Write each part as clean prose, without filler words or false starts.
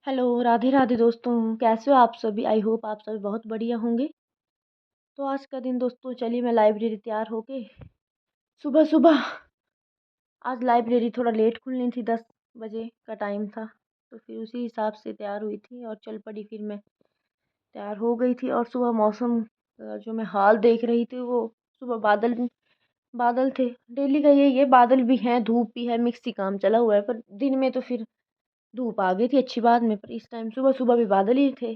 Hello, Radhe Radhe दोस्तों। कैसे हो आप सभी? आई होप आप सभी बहुत बढ़िया होंगे। तो आज का दिन दोस्तों, चलिए मैं लाइब्रेरी तैयार होके सुबह सुबह, आज लाइब्रेरी थोड़ा लेट खुलनी थी, 10 बजे का टाइम था। तो फिर उसी हिसाब से तैयार हुई थी और चल पड़ी। फिर मैं तैयार हो गई थी और सुबह मौसम जो मैं हाल देख रही थी, वो सुबह बादल बादल थे। डेली का यही है, बादल भी हैं धूप भी है, मिक्स ही काम चला हुआ है। पर दिन में तो फिर धूप आ गई थी अच्छी बात में, पर इस टाइम सुबह सुबह भी बादल ही थे।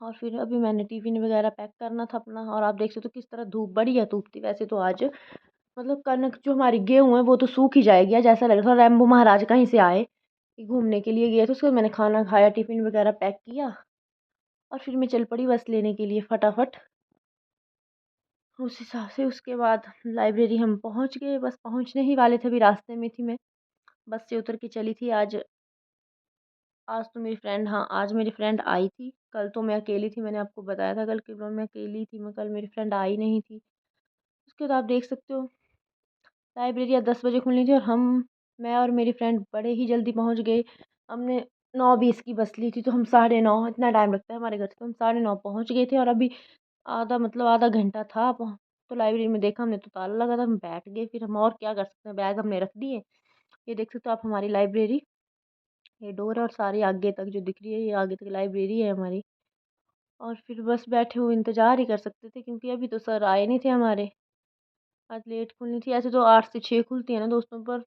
और फिर अभी मैंने टिफ़िन वगैरह पैक करना था अपना, और आप देख सकते हो किस तरह धूप, बढ़िया धूप थी। वैसे तो आज मतलब कनक जो हमारी गेहूँ है वो तो सूख ही जाएगी। आज ऐसा लग रहा था रैम्बो महाराज कहीं से आए कि घूमने के लिए गए। तो उसके बाद मैंने खाना खाया, टिफ़िन वगैरह पैक किया और फिर मैं चल पड़ी बस लेने के लिए फटाफट। उस हिसाब से उसके बाद लाइब्रेरी हम पहुँच गए, बस पहुँचने ही वाले थे, अभी रास्ते में थी मैं। बस से उतर के चली थी आज। आज तो मेरी फ्रेंड, हाँ, आज मेरी फ्रेंड आई थी। कल तो मैं अकेली थी, मैंने आपको बताया था कल के ब्लॉग में मैं अकेली थी। मैं कल मेरी फ्रेंड आई नहीं थी। उसके बाद आप देख सकते हो लाइब्रेरी आज 10 बजे खुलनी थी और मैं और मेरी फ्रेंड बड़े ही जल्दी पहुंच गए। हमने 9:20 की बस ली थी, तो हम 9:30, इतना टाइम लगता है हमारे घर से, तो हम 9:30 पहुंच गए थे। और अभी आधा घंटा था तो लाइब्रेरी में देखा हमने तो ताला लगा था, हम बैठ गए। फिर हम और क्या कर सकते हैं, बैग हमने रख दिए। ये देख सकते हो आप हमारी लाइब्रेरी, ये डोर है और सारी आगे तक जो दिख रही है, ये आगे तक लाइब्रेरी है हमारी। और फिर बस बैठे हुए इंतज़ार ही कर सकते थे, क्योंकि अभी तो सर आए नहीं थे हमारे। आज लेट खुलनी थी। ऐसे तो 8 से 6 खुलती है ना दोस्तों, पर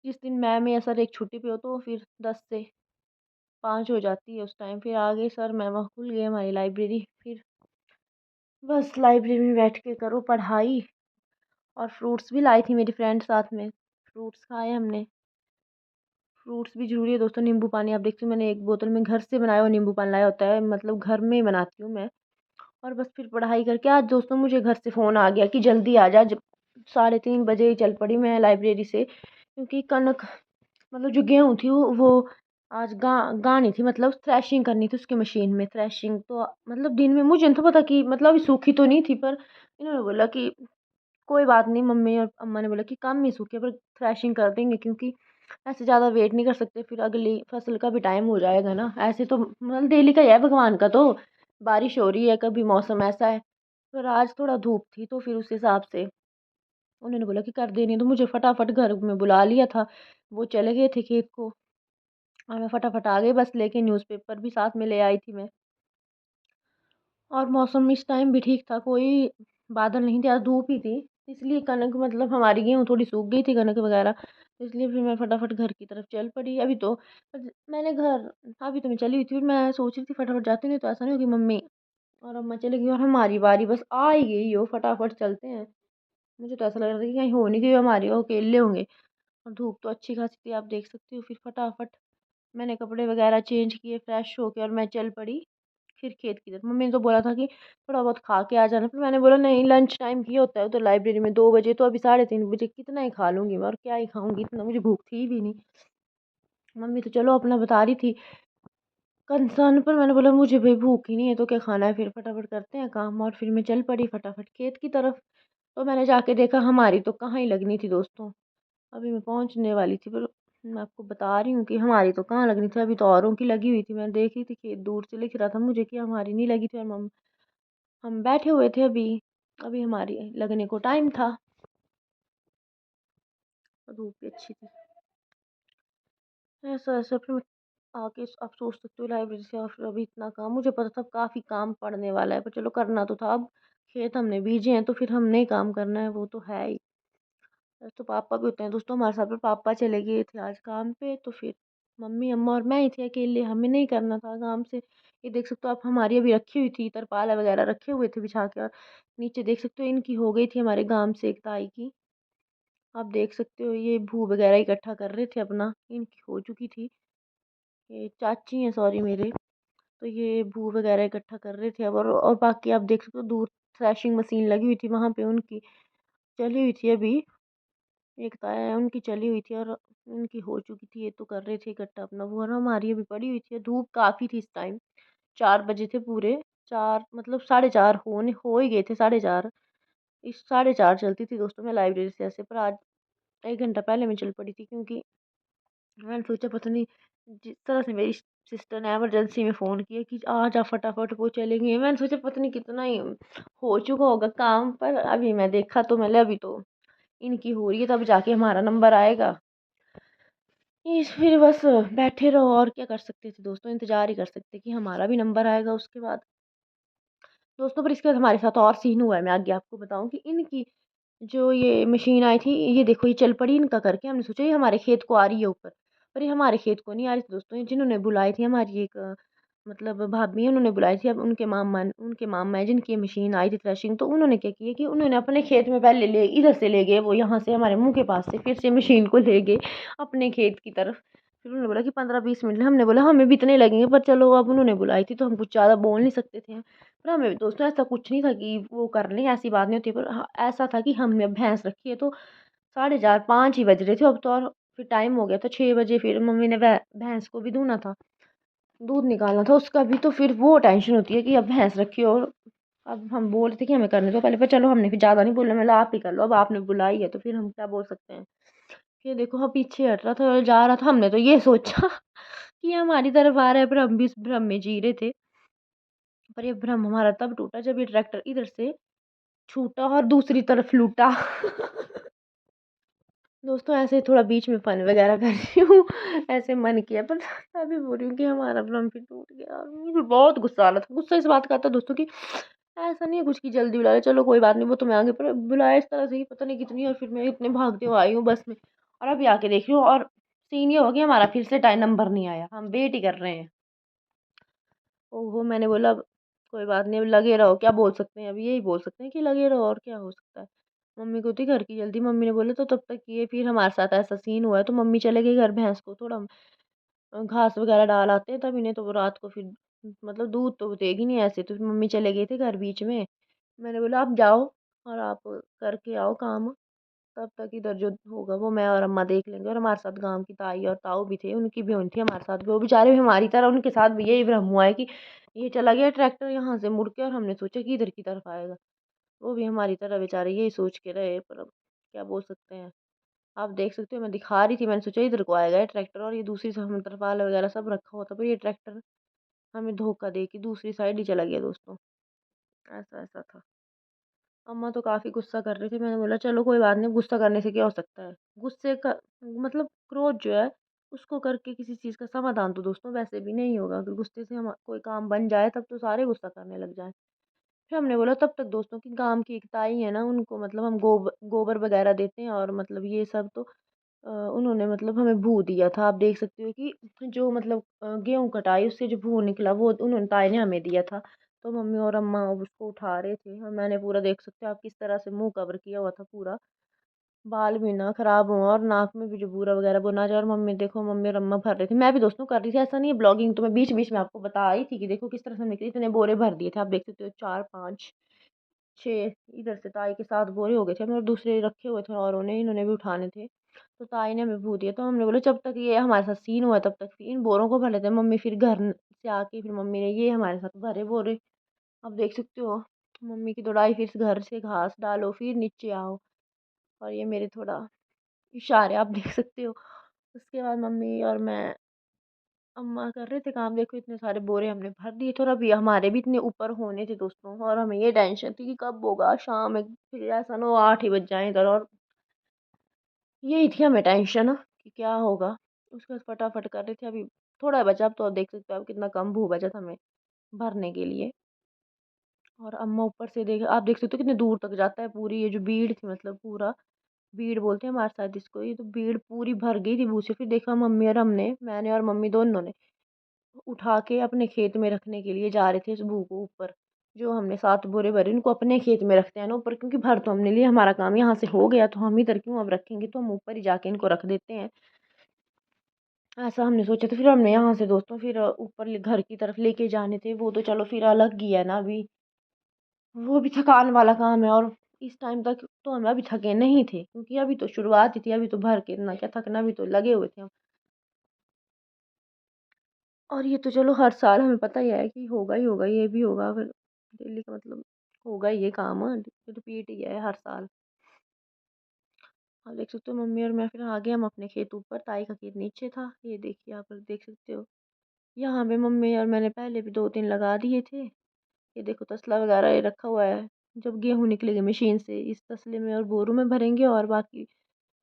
जिस दिन मैम या सर एक छुट्टी पे हो तो फिर 10 से 5 हो जाती है। उस टाइम फिर आ गए सर मैम, खुल गई हमारी लाइब्रेरी। फिर बस लाइब्रेरी में बैठ के करो पढ़ाई। और फ्रूट्स भी लाई थी मेरी फ्रेंड साथ में, फ्रूट्स खाए हमने। फ्रूट्स भी ज़रूरी है दोस्तों। नींबू पानी आप देखते हो, मैंने एक बोतल में घर से बनाया हुआ नींबू पानी लाया होता है, मतलब घर में ही बनाती हूँ मैं। और बस फिर पढ़ाई करके आज दोस्तों मुझे घर से फ़ोन आ गया कि जल्दी आ जा। जब 3:30 बजे ही चल पड़ी मैं लाइब्रेरी से, क्योंकि कनक, मतलब जो गेहूँ थी वो आज गानी थी, मतलब थ्रेशिंग करनी थी उसकी मशीन में। थ्रेशिंग तो मतलब दिन में मुझे नहीं था पता कि मतलब अभी सूखी तो नहीं थी, पर इन्होंने बोला कि कोई बात नहीं, मम्मी और अम्मा ने बोला कि कम ही सूखे पर थ्रेशिंग कर देंगे, क्योंकि ऐसे ज़्यादा वेट नहीं कर सकते, फिर अगली फसल का भी टाइम हो जाएगा ना। ऐसे तो मतलब डेली का ही है भगवान का, तो बारिश हो रही है, कभी मौसम ऐसा है। पर आज थोड़ा धूप थी, तो फिर उस हिसाब से उन्होंने बोला कि कर देनी। तो मुझे फटाफट घर में बुला लिया था, वो चले गए थे खेत को और मैं फटाफट आ गई बस लेके। न्यूज़पेपर भी साथ में ले आई थी मैं। और मौसम इस टाइम भी ठीक था, कोई बादल नहीं थे, आज धूप ही थी। इसलिए कनक, मतलब हमारी गेहूँ थोड़ी सूख गई थी कनक वगैरह, तो इसलिए फिर मैं फटाफट घर की तरफ चल पड़ी। अभी तो मैंने घर, अभी तो मैं चली हुई थी, फिर मैं सोच रही थी फटाफट जाती, नहीं तो ऐसा नहीं होगी मम्मी और अम्मा चली गई और हमारी बारी बस आ ही गई हो, फटाफट चलते हैं। मुझे तो ऐसा लग रहा था कि कहीं हो नहीं गई हमारी, वो अकेले होंगे। और धूप तो अच्छी खासी थी, आप देख सकते हो। फिर फटाफट मैंने कपड़े वगैरह चेंज किए, फ्रेश होके, और मैं चल पड़ी फिर खेत की तरफ। मम्मी ने तो बोला था कि थोड़ा बहुत खा के आ जाना, फिर मैंने बोला नहीं, लंच टाइम किया होता है तो लाइब्रेरी में 2 बजे, तो अभी 3:30 बजे कितना ही खा लूँगी मैं, और क्या ही खाऊंगी, इतना मुझे भूख थी भी नहीं। मम्मी तो चलो अपना बता रही थी कंसर्न, पर मैंने बोला मुझे भाई भूख ही नहीं है, तो क्या खाना है, फिर फटाफट करते हैं काम। और फिर मैं चल पड़ी फटाफट खेत की तरफ। तो मैंने जाके देखा हमारी तो कहाँ ही लगनी थी दोस्तों, अभी मैं पहुंचने वाली थी, पर मैं आपको बता रही हूँ कि हमारी तो कहाँ लगनी थी, अभी तो औरों की लगी हुई थी। मैं देख रही थी खेत दूर से, लिख रहा था मुझे कि हमारी नहीं लगी थी। और हम बैठे हुए थे अभी, अभी हमारी लगने को टाइम था। और धूप भी अच्छी थी। ऐसा ऐसा फिर मैं आके, आप सोच सकते हो लाइब्रेरी से, और फिर अभी इतना काम, मुझे पता था काफ़ी काम पड़ने वाला है, पर चलो करना तो था। अब खेत हमने बीजे हैं तो फिर हमने ही काम करना है, वो तो है ही। तो पापा भी होते हैं दोस्तों हमारे साथ, पर पापा चले गए थे आज काम पे, तो फिर मम्मी अम्मा और मैं ही थी अकेले, हमें नहीं करना था काम से। ये देख सकते हो आप, हमारी अभी रखी हुई थी तरपाल वगैरह, रखे हुए थे बिछा के। और नीचे देख सकते हो इनकी हो गई थी हमारे गांव से एक ताई की, आप देख सकते हो ये भू वगैरह इकट्ठा कर रहे थे अपना, इनकी हो चुकी थी। ये चाची हैं सॉरी मेरे, तो ये भू वगैरह इकट्ठा कर रहे थे अब। और बाकी आप देख सकते हो दूर थ्रेशिंग मशीन लगी हुई थी वहाँ पे, उनकी चली हुई थी अभी। एक ताया है उनकी चली हुई थी और उनकी हो चुकी थी, ये तो कर रहे थे इकट्ठा अपना वो, और हमारी अभी पड़ी हुई थी। धूप काफ़ी थी इस टाइम, 4 बजे थे पूरे, 4 मतलब 4:30 होने हो ही गए थे, 4:30। इस 4:30 चलती थी दोस्तों मैं लाइब्रेरी से ऐसे, पर आज 1 घंटा पहले मैं चल पड़ी थी, क्योंकि मैंने सोचा पता नहीं जिस तरह से मेरी सिस्टर ने इमरजेंसी में फ़ोन किया कि आ जा फटाफट वो चलेंगे। मैंने सोचा पता नहीं कितना ही हो चुका होगा काम, पर अभी मैं देखा तो मैंने अभी तो इनकी हो रही है, तब जाके हमारा नंबर आएगा। इस फिर बस बैठे रहो, और क्या कर सकते थे दोस्तों, इंतज़ार ही कर सकते कि हमारा भी नंबर आएगा उसके बाद। दोस्तों पर इसके बाद हमारे साथ और सीन हुआ है, मैं आगे आपको बताऊँ कि इनकी जो ये मशीन आई थी, ये देखो ये चल पड़ी इनका करके, हमने सोचा ये हमारे खेत को आ रही है ऊपर, पर ये हमारे खेत को नहीं आ रही थी दोस्तों। ये जिन्होंने बुलाई थी हमारी एक मतलब भाभी हैं, उन्होंने बुलाई थी। अब उनके मामा है जिनकी ये मशीन आई थी थ्रेशिंग, तो उन्होंने क्या किया कि उन्होंने अपने खेत में पहले ले इधर से ले गए, वो यहाँ से हमारे मुँह के पास से फिर से मशीन को ले गए अपने खेत की तरफ। फिर उन्होंने बोला कि 15-20 मिनट, हमने बोला हमें भी इतने लगेंगे, पर चलो अब उन्होंने बुलाई थी तो हम कुछ ज़्यादा बोल नहीं सकते थे। पर हमें दोस्तों ऐसा कुछ नहीं था कि वो कर लें, ऐसी बात नहीं होती, पर हाँ, ऐसा था कि हमने भैंस रखी है तो 4:30-5 ही बज रहे थे अब तो, और फिर टाइम हो गया था 6 बजे। फिर मम्मी ने भैंस को भी दूहना था, दूध निकालना था उसका भी, तो फिर वो टेंशन होती है कि अब भैंस रखी हो। और अब हम बोल रहे थे कि हमें करने दो पहले, पर चलो हमने फिर ज़्यादा नहीं बोला, मतलब आप ही कर लो, अब आपने बुलाई है तो फिर हम क्या बोल सकते हैं। फिर देखो हाँ पीछे हट रहा था और जा रहा था, हमने तो ये सोचा कि ये हमारी तरफ आ रहा है, पर हम भी इस भ्रम में जी रहे थे। पर ये भ्रम हमारा तब टूटा जब ये ट्रैक्टर इधर से छूटा और दूसरी तरफ लूटा। दोस्तों ऐसे ही थोड़ा बीच में फन वगैरह कर रही हूँ, ऐसे मन किया, पर तभी बोल रही हूँ कि हमारा भ्रम फिर टूट गया और मुझे बहुत गुस्सा आ रहा था। गुस्सा इस बात का था दोस्तों कि ऐसा नहीं है कुछ की जल्दी बुला रहे, चलो कोई बात नहीं वो तो मैं आगे, पर बुलाया इस तरह से ही पता नहीं कितनी, और फिर मैं इतने भागते हुए आई हूँ बस में, और अभी आके देख रही हूँ और सीन ये हो गया हमारा फिर से टाइम नंबर नहीं आया, हम वेट ही कर रहे हैं। ओहो मैंने बोला कोई बात नहीं, अब लगे रहो, क्या बोल सकते हैं, अभी यही बोल सकते हैं कि लगे रहो, और क्या हो सकता है। मम्मी को थी घर की जल्दी, मम्मी ने बोला तो तब तक ये फिर हमारे साथ ऐसा सीन हुआ है तो मम्मी चले गई घर, भैंस को थोड़ा घास वगैरह डाल आते हैं तब इन्हें, तो वो रात को फिर मतलब दूध तो वो देगी नहीं ऐसे, तो फिर मम्मी चले गए थे घर बीच में। मैंने बोला आप जाओ और आप करके आओ काम, तब तक इधर जो होगा वो मैं और अम्मा देख लेंगे। और हमारे साथ गांव की ताई और ताऊ भी थे, उनकी भी हुई थी हमारे साथ भी, वो बेचारे भी हमारी तरह, उनके साथ भी यही भ्रम हुआ है कि ये चला गया ट्रैक्टर यहाँ से मुड़ के, और हमने सोचा कि इधर की तरफ आएगा। वो भी हमारी तरह बेचारे यही सोच के रहे, पर अब क्या बोल सकते हैं। आप देख सकते हो मैं दिखा रही थी, मैंने सोचा इधर को आएगा ये ट्रैक्टर, और ये दूसरी से हम तरपाल वगैरह सब रखा हुआ था, पर ये ट्रैक्टर हमें धोखा दे के दूसरी साइड ही चला गया दोस्तों। ऐसा ऐसा था। अम्मा तो काफ़ी गुस्सा कर रही थी, मैंने बोला चलो कोई बात नहीं, गुस्सा करने से क्या हो सकता है। गुस्से का मतलब क्रोध जो है उसको करके किसी चीज़ का समाधान तो दोस्तों वैसे भी नहीं होगा। अगर गुस्से से हम कोई काम बन जाए तब तो सारे गुस्सा करने लग जाएँ। फिर हमने बोला तब तक दोस्तों की गाँव की एक ताई है ना, उनको मतलब हम गोबर वगैरह देते हैं, और मतलब ये सब तो उन्होंने मतलब हमें भू दिया था। आप देख सकते हो कि जो मतलब गेहूँ कटाई उससे जो भू निकला वो उन्होंने ताई ने हमें दिया था। तो मम्मी और अम्मा अब उसको उठा रहे थे, और मैंने पूरा देख सकते हो आप किस तरह से मुँह कवर किया हुआ था पूरा। बाल भी ना खराब हों और नाक में भी जो बूरा वगैरह वो ना जाए, और मम्मी देखो मम्मी और अम्मा भर रहे थे। मैं भी दोस्तों कर रही थी, ऐसा नहीं है ब्लॉगिंग तो मैं बीच-बीच में आपको बता रही थी कि देखो किस तरह से हमने इतने बोरे भर दिए थे। आप देख सकते हो 4, 5, 6 इधर से ताई के 7 बोरे हो गए थे हमें, और दूसरे रखे हुए थे औरों ने, इन्होंने भी उठाने थे। तो ताई ने हमें भून दिया, तो हमने बोला जब तक ये हमारे साथ सीन हुआ तब तक इन बोरों को भर लेते हैं। मम्मी फिर घर से आके फिर मम्मी ने ये हमारे साथ भरे बोरे। अब देख सकते हो मम्मी की दौड़ाई, फिर से घर से घास डालो फिर नीचे आओ, और ये मेरे थोड़ा इशारे आप देख सकते हो। उसके बाद मम्मी और मैं अम्मा कर रहे थे काम, देखो इतने सारे बोरे हमने भर दिए थे, और अभी हमारे भी इतने ऊपर होने थे दोस्तों, और हमें ये टेंशन थी कि कब होगा शाम, फिर ऐसा ना हो 8 ही बज जाए इधर, और यही थी हमें टेंशन कि क्या होगा। उसके बाद फटाफट कर रहे थे, अभी थोड़ा बचा, अब तो आप देख सकते हो आप कितना कम भू बचा था हमें भरने के लिए। और अम्मा ऊपर से देख आप देख सकते हो कितने दूर तक जाता है, पूरी ये जो बीड़ थी मतलब पूरा बीड़ बोलते हैं हमारे साथ इसको, ये तो बीड़ पूरी भर गई थी भू से। फिर देखा मम्मी और हमने, मैंने और मम्मी दोनों ने उठा के अपने खेत में रखने के लिए जा रहे थे इस भू को ऊपर। जो हमने 7 बोरे भरे उनको अपने खेत में रखते हैं ना ऊपर, क्योंकि भर तो हमने लिया, हमारा काम यहाँ से हो गया तो हम इधर क्यों अब रखेंगे, तो हम ऊपर ही जाके इनको रख देते हैं। ऐसा हमने सोचा था। फिर हमने यहाँ से दोस्तों फिर ऊपर घर की तरफ लेके जाने थे, वो तो चलो फिर अलग ही है ना अभी, वो भी थकान वाला काम है। और इस टाइम तक तो हम अभी थके नहीं थे, क्योंकि अभी तो शुरुआत ही थी, अभी तो भर के इतना क्या थकना, भी तो लगे हुए थे हम। और ये तो चलो हर साल हमें पता ही है कि होगा ही होगा, ये भी होगा फिर डेली का मतलब होगा ही ये काम, रिपीट ही है हर साल। आप देख सकते हो मम्मी और मैं फिर आ गए हम अपने खेत ऊपर, ताई का खेत नीचे था। ये देखिए आप लोग देख सकते हो। यहाँ पे मम्मी और मैंने पहले भी 2-3 लगा दिए थे। ये देखो तसला वगैरह ये रखा हुआ है। जब गेहूँ निकलेगी मशीन से इस तसले में और बोरों में भरेंगे, और बाकी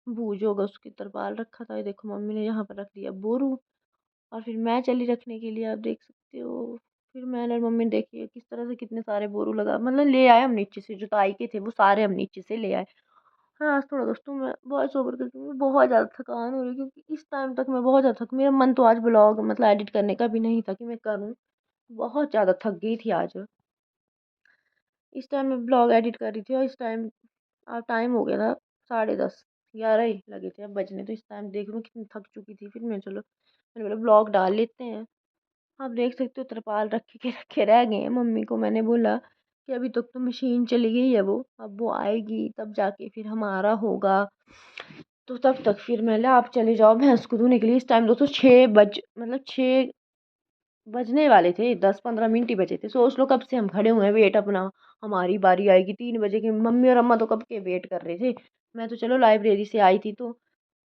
भूज होगा उसकी तरपाल रखा था। ये देखो मम्मी ने यहाँ पर रख दिया बोरू, और फिर मैं चली रखने के लिए, आप देख सकते हो। फिर मैंने और मम्मी ने देखिए किस तरह से कितने सारे बोरू लगा, मतलब ले आए हम नीचे से, जो ताई के थे वो सारे हम नीचे से ले आए। हाँ, आज थोड़ा दोस्तों मैं वॉइस ओवर करती हूँ, बहुत ज़्यादा थकान हो रही है क्योंकि इस टाइम तक मैं बहुत ज़्यादा थक, मेरा मन तो आज ब्लॉग मतलब एडिट करने का भी नहीं था कि मैं करूँ। बहुत ज़्यादा थक गई थी आज। इस टाइम मैं ब्लॉग एडिट कर रही थी, और इस टाइम अब टाइम हो गया था 10:30, 11 ही लगे थे अब बजने। तो इस टाइम देख रही हूँ कितनी थक चुकी थी। फिर मैं चलो मैंने बोला ब्लॉग डाल लेते हैं। आप देख सकते हो तरपाल रखे के रखे रह गए हैं। मम्मी को मैंने बोला कि अभी तक तो मशीन चली गई है, वो अब वो आएगी तब जाके फिर हमारा होगा। तो तब तक फिर मैंने आप चले जाओ भैंस को धोने के लिए। इस टाइम दोस्तों 6 बजने वाले थे, 10-15 मिनट ही बचे थे। सोच लो कब से हम खड़े हुए हैं, वेट अपना, हमारी बारी आएगी 3 बजे की। मम्मी और अम्मा तो कब के वेट कर रहे थे। मैं तो चलो लाइब्रेरी से आई थी तो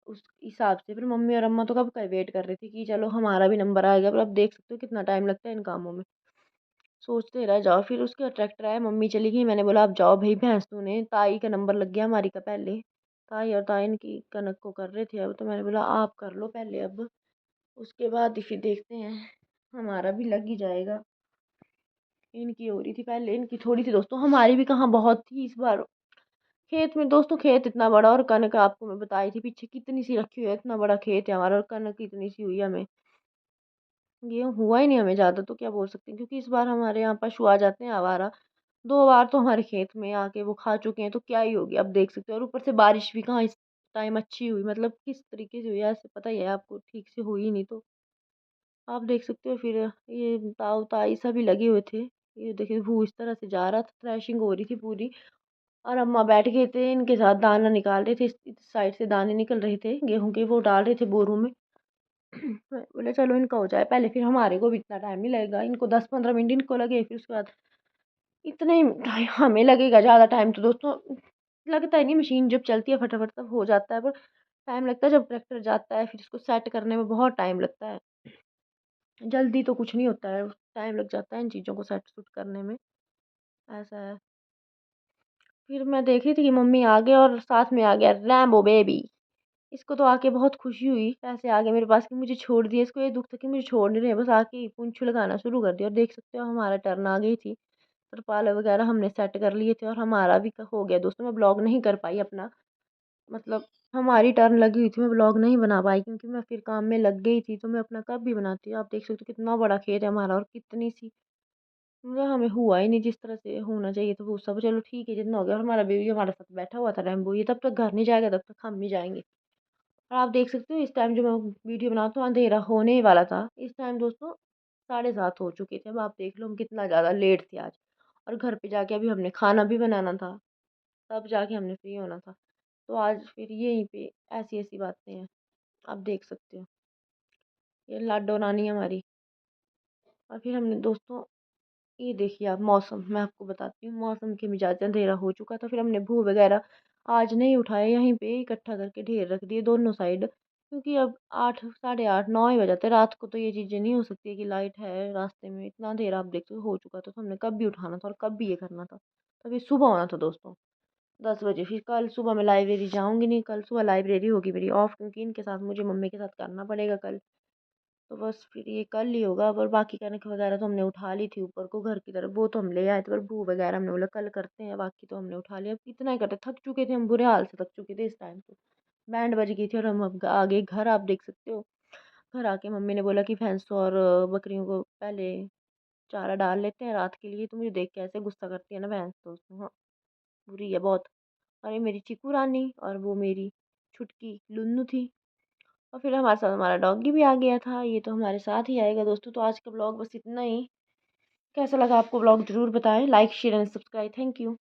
उस हिसाब से, फिर मम्मी और अम्मा तो कब का वेट कर रही थी कि चलो हमारा भी नंबर आएगा। पर अब देख सकते हो कितना टाइम लगता है इन कामों में, सोचते रह जाओ। फिर उसके बाद ट्रैक्टर आया, मम्मी चली गई। मैंने बोला आप जाओ भाई भैंस ने, ताई का नंबर लग गया हमारी का पहले। ताई और ताइन की कनक को कर रहे थे अब, तो मैंने बोला आप कर लो पहले अब, उसके बाद ही फिर देखते हैं, हमारा भी लग ही जाएगा। इनकी हो रही थी पहले, इनकी थोड़ी सी दोस्तों, हमारी भी कहाँ बहुत थी इस बार खेत में दोस्तों। खेत इतना बड़ा, और कनक आपको मैं बताई थी पीछे कितनी सी रखी हुई है। इतना बड़ा खेत है हमारा और कनक इतनी सी हुई है हमें। गेहूँ हुआ ही नहीं हमें ज़्यादा, तो क्या बोल सकते हैं, क्योंकि इस बार हमारे यहाँ पशु आ जाते हैं आवारा। 2 बार तो हमारे खेत में आके वो खा चुके हैं, तो क्या ही होगी अब देख सकते हो। और ऊपर से बारिश भी कहाँ इस टाइम अच्छी हुई, मतलब किस तरीके से हुई है ऐसे पता ही है आपको, ठीक से हुई ही नहीं। तो आप देख सकते हो फिर ये ताऊ ताई सभी लगे हुए थे। ये देखिए भू इस तरह से जा रहा था, थ्रेशिंग हो रही थी पूरी, और अम्मा बैठ गए थे इनके साथ दाना निकाल रहे थे। इस साइड से दाने निकल रहे थे गेहूं के, वो डाल रहे थे बोरों में। मैं बोले चलो इनका हो जाए पहले, फिर हमारे को भी इतना टाइम नहीं लगेगा। इनको 10-15 मिनट इनको लगे, फिर उसके बाद इतना ही टाइम हमें लगेगा। ज़्यादा टाइम तो दोस्तों लगता ही नहीं, मशीन जब चलती है फटाफट तब हो जाता है। पर टाइम लगता है जब ट्रैक्टर जाता है, फिर इसको सेट करने में बहुत टाइम लगता है। जल्दी तो कुछ नहीं होता है, टाइम लग जाता है इन चीज़ों को सेट सूट करने में, ऐसा है। फिर मैं देख रही थी कि मम्मी आ गए, और साथ में आ गया रैम्बो बेबी। इसको तो आके बहुत खुशी हुई, ऐसे आ गया मेरे पास कि मुझे छोड़ दिया। इसको ये दुख था कि मुझे छोड़ नहीं रहे, बस आके ही पूंछू लगाना शुरू कर दिया। और देख सकते हो हमारा टर्न आ गई थी, तरपाल वगैरह हमने सेट कर लिए थे, और हमारा भी हो गया दोस्तों। मैं ब्लॉग नहीं कर पाई अपना, मतलब हमारी टर्न लगी हुई थी, मैं ब्लॉग नहीं बना पाई क्योंकि मैं फिर काम में लग गई थी। तो मैं अपना कब भी बनाती हूँ। आप देख सकते हो कितना बड़ा खेत है हमारा, और कितनी सी मतलब हमें हुआ ही नहीं जिस तरह से होना चाहिए था वो सब। चलो ठीक है जितना हो गया। और हमारा बेबी हमारे साथ बैठा हुआ था रैम्बो, ये तब तक घर नहीं जाएगा तब तक हम नहीं जाएंगे। और आप देख सकते हो इस टाइम जो मैं वीडियो बनाती हूँ अंधेरा होने ही वाला था। इस टाइम दोस्तों 7:30 हो चुके थे। अब आप देख लो हम कितना ज़्यादा लेट थे आज, और घर पे जाके अभी हमने खाना भी बनाना था, तब जाके हमने फ्री होना था। तो आज फिर यहीं पे ऐसी ऐसी बातें हैं, आप देख सकते हो। ये लाडो नानी हमारी। और फिर हमने दोस्तों ये देखिए आप मौसम, मैं आपको बताती हूँ मौसम के मिजाज, अंधेरा हो चुका था। फिर हमने भू वगैरह आज नहीं उठाए, यहीं पे इकट्ठा करके ढेर रख दिए दोनों साइड, क्योंकि अब 8, 8:30, 9 ही बज जाते हैं रात को। तो ये चीज़ें नहीं हो सकती कि लाइट है रास्ते में, इतना अंधेरा आप देखते हो चुका था। तो हमने कब भी उठाना था और कब भी ये करना था, तभी सुबह होना था दोस्तों 10 बजे। फिर कल सुबह मैं लाइब्रेरी जाऊँगी नहीं, कल सुबह लाइब्रेरी होगी मेरी ऑफ, क्योंकि इनके साथ मुझे मम्मी के साथ करना पड़ेगा कल। तो बस फिर ये कल ही होगा। और बाकी कनक वगैरह तो हमने उठा ली थी ऊपर को घर की तरफ, वो तो हम ले आए थे। पर भू वगैरह हमने बोला कल करते हैं, बाकी तो हमने उठा लिया। अब कितना ही करते, थक चुके थे हम, बुरे हाल से थक चुके थे इस टाइम तो। बैंड बज गई थी और हम अब आ गए घर, आप देख सकते हो। घर आके मम्मी ने बोला कि भैंसों और बकरियों को पहले चारा डाल लेते हैं रात के लिए। तो मुझे देख के ऐसे गुस्सा करती है ना भैंस, तो हाँ बुरी है बहुत। और ये मेरी चीकू रानी, और वो मेरी छुटकी लुन्नू थी। और फिर हमारे साथ हमारा डॉगी भी आ गया था, ये तो हमारे साथ ही आएगा दोस्तों। तो आज का ब्लॉग बस इतना ही। कैसा लगा आपको ब्लॉग ज़रूर बताएं, like share and subscribe. Thank you.